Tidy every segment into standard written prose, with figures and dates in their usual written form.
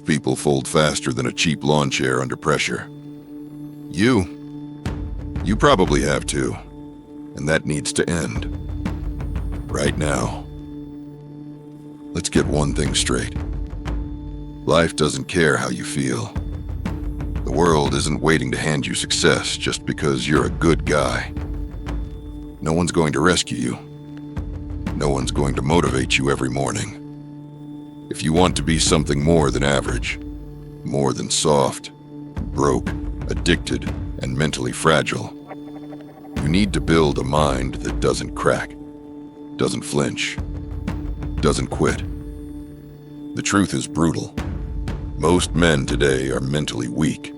people fold faster than a cheap lawn chair under pressure. You probably have too, and that needs to end. Right now. Let's get one thing straight. Life doesn't care how you feel. The world isn't waiting to hand you success just because you're a good guy. No one's going to rescue you. No one's going to motivate you every morning. If you want to be something more than average, more than soft, broke, addicted, and mentally fragile, you need to build a mind that doesn't crack, doesn't flinch, doesn't quit. The truth is brutal. Most men today are mentally weak,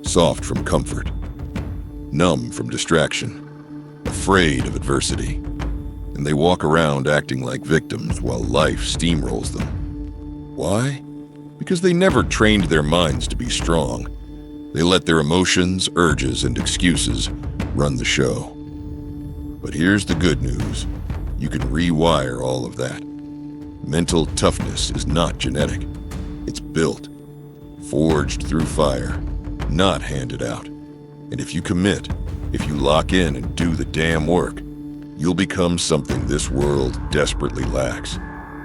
soft from comfort, numb from distraction, afraid of adversity, and they walk around acting like victims while life steamrolls them. Why? Because they never trained their minds to be strong. They let their emotions, urges, and excuses run the show. But here's the good news. You can rewire all of that. Mental toughness is not genetic. It's built, forged through fire, not handed out. And if you commit, if you lock in and do the damn work, you'll become something this world desperately lacks.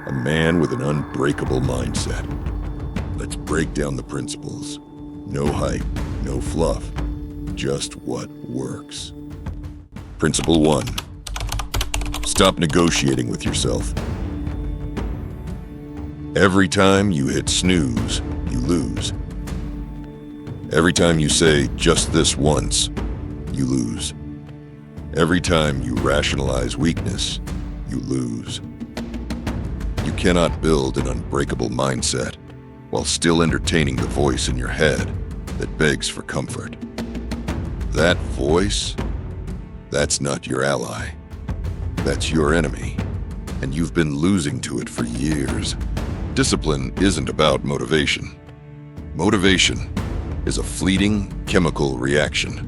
A man with an unbreakable mindset. Let's break down the principles. No hype, no fluff, just what works. Principle 1. Stop negotiating with yourself. Every time you hit snooze, you lose. Every time you say, just this once, you lose. Every time you rationalize weakness, you lose. You cannot build an unbreakable mindset while still entertaining the voice in your head that begs for comfort. That voice, that's not your ally. That's your enemy, and you've been losing to it for years. Discipline isn't about motivation. Motivation is a fleeting chemical reaction.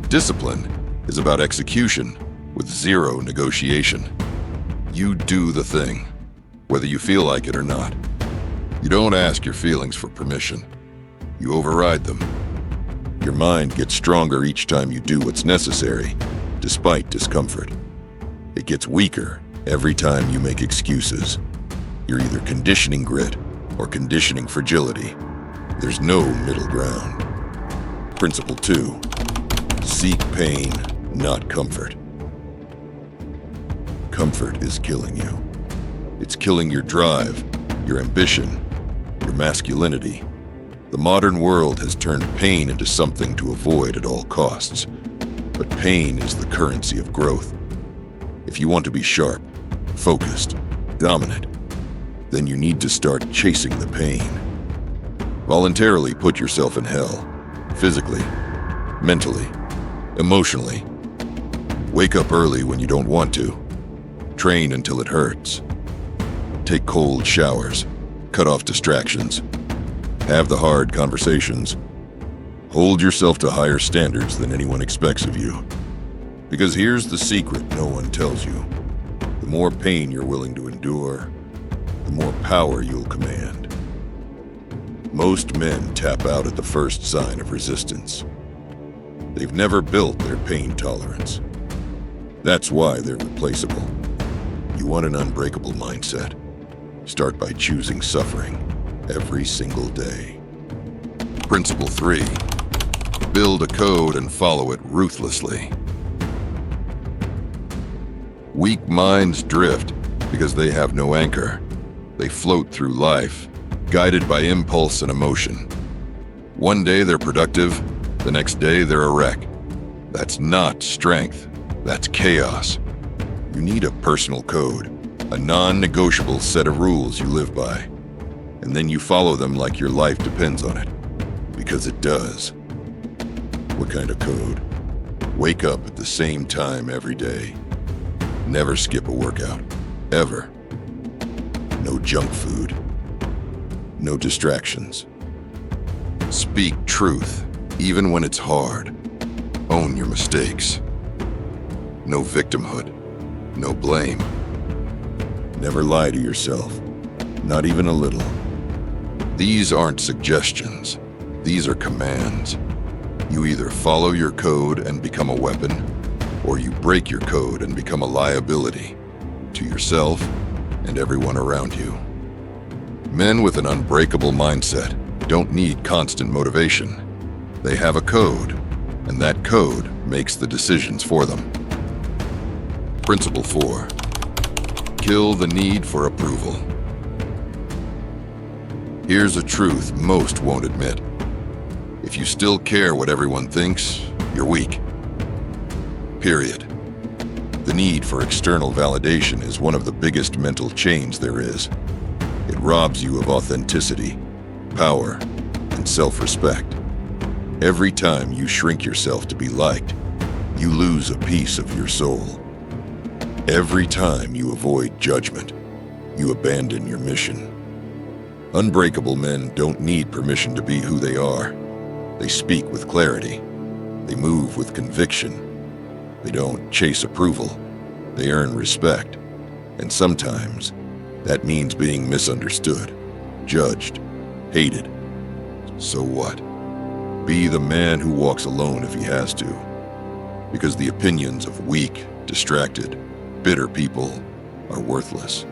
Discipline is about execution with zero negotiation. You do the thing, whether you feel like it or not. You don't ask your feelings for permission. You override them. Your mind gets stronger each time you do what's necessary, despite discomfort. It gets weaker every time you make excuses. You're either conditioning grit or conditioning fragility. There's no middle ground. Principle 2. Seek pain, not comfort. Comfort is killing you. It's killing your drive, your ambition, your masculinity. The modern world has turned pain into something to avoid at all costs. But pain is the currency of growth. If you want to be sharp, focused, dominant, then you need to start chasing the pain. Voluntarily put yourself in hell, physically, mentally, emotionally. Wake up early when you don't want to. Train until it hurts. Take cold showers. Cut off distractions. Have the hard conversations. Hold yourself to higher standards than anyone expects of you. Because here's the secret no one tells you. The more pain you're willing to endure, the more power you'll command. Most men tap out at the first sign of resistance. They've never built their pain tolerance. That's why they're replaceable. You want an unbreakable mindset? Start by choosing suffering every single day. Principle 3. Build a code and follow it ruthlessly. Weak minds drift because they have no anchor. They float through life, guided by impulse and emotion. One day they're productive, the next day they're a wreck. That's not strength, that's chaos. You need a personal code, a non-negotiable set of rules you live by. And then you follow them like your life depends on it. Because it does. What kind of code? Wake up at the same time every day. Never skip a workout. Ever. No junk food. No distractions. Speak truth, even when it's hard. Own your mistakes. No victimhood. No blame. Never lie to yourself. Not even a little. These aren't suggestions. These are commands. You either follow your code and become a weapon, or you break your code and become a liability to yourself and everyone around you. Men with an unbreakable mindset don't need constant motivation. They have a code, and that code makes the decisions for them. Principle 4. Kill the need for approval. Here's a truth most won't admit. If you still care what everyone thinks, you're weak. Period. The need for external validation is one of the biggest mental chains there is. It robs you of authenticity, power, and self-respect. Every time you shrink yourself to be liked, you lose a piece of your soul. Every time you avoid judgment, you abandon your mission. Unbreakable men don't need permission to be who they are. They speak with clarity. They move with conviction. They don't chase approval. They earn respect. And sometimes, that means being misunderstood, judged, hated. So what? Be the man who walks alone if he has to. Because the opinions of weak, distracted, bitter people are worthless.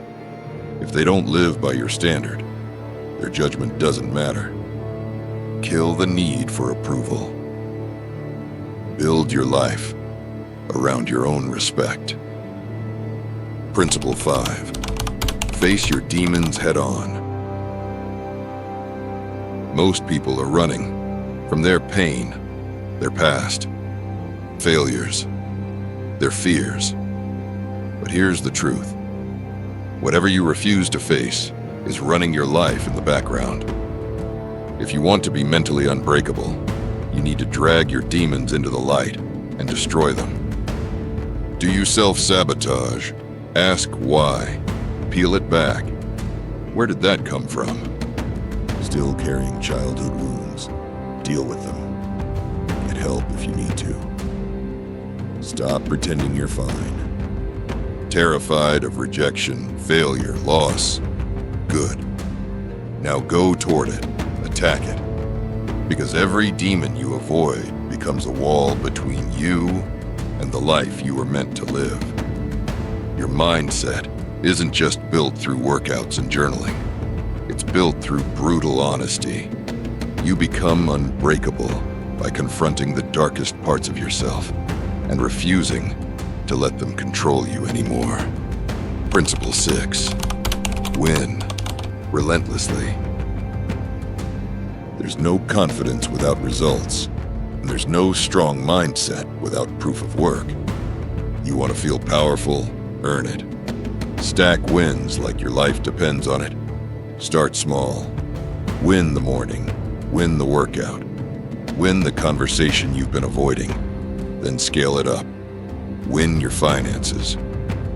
If they don't live by your standard, their judgment doesn't matter. Kill the need for approval. Build your life around your own respect. Principle 5. Face your demons head on. Most people are running from their pain, their past, failures, their fears. But here's the truth. Whatever you refuse to face is running your life in the background. If you want to be mentally unbreakable, you need to drag your demons into the light and destroy them. Do you self-sabotage? Ask why. Peel it back. Where did that come from? Still carrying childhood wounds. Deal with them. Get help if you need to. Stop pretending you're fine. Terrified of rejection, failure, loss. Good. Now go toward it. Attack it. Because every demon you avoid becomes a wall between you and the life you were meant to live. Your mindset isn't just built through workouts and journaling. It's built through brutal honesty. You become unbreakable by confronting the darkest parts of yourself and refusing to let them control you anymore. Principle 6. Win relentlessly. There's no confidence without results, and there's no strong mindset without proof of work. You want to feel powerful? Earn it. Stack wins like your life depends on it. Start small. Win the morning. Win the workout. Win the conversation you've been avoiding. Then scale it up. Win your finances.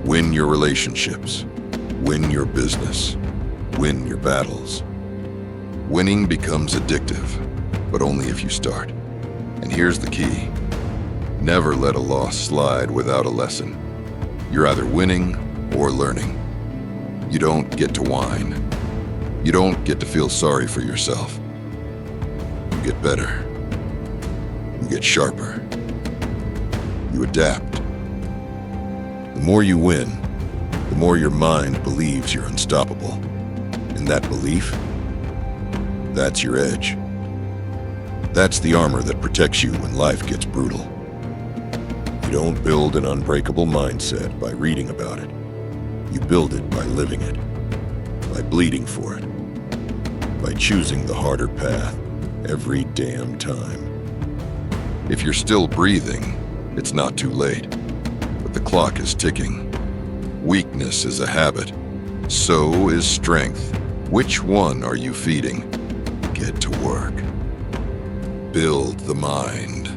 Win your relationships. Win your business. Win your battles. Winning becomes addictive, but only if you start. And here's the key. Never let a loss slide without a lesson. You're either winning or learning. You don't get to whine. You don't get to feel sorry for yourself. You get better. You get sharper. You adapt. The more you win, the more your mind believes you're unstoppable. And that belief, that's your edge. That's the armor that protects you when life gets brutal. You don't build an unbreakable mindset by reading about it. You build it by living it, by bleeding for it, by choosing the harder path every damn time. If you're still breathing, it's not too late, but the clock is ticking. Weakness is a habit, so is strength. Which one are you feeding? Get to work. Build the mind.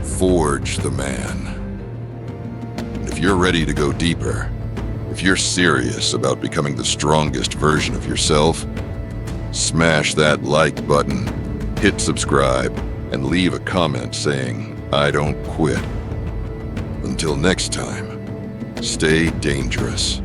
Forge the man. And if you're ready to go deeper, if you're serious about becoming the strongest version of yourself, smash that like button, hit subscribe, and leave a comment saying, "I don't quit." Until next time, stay dangerous.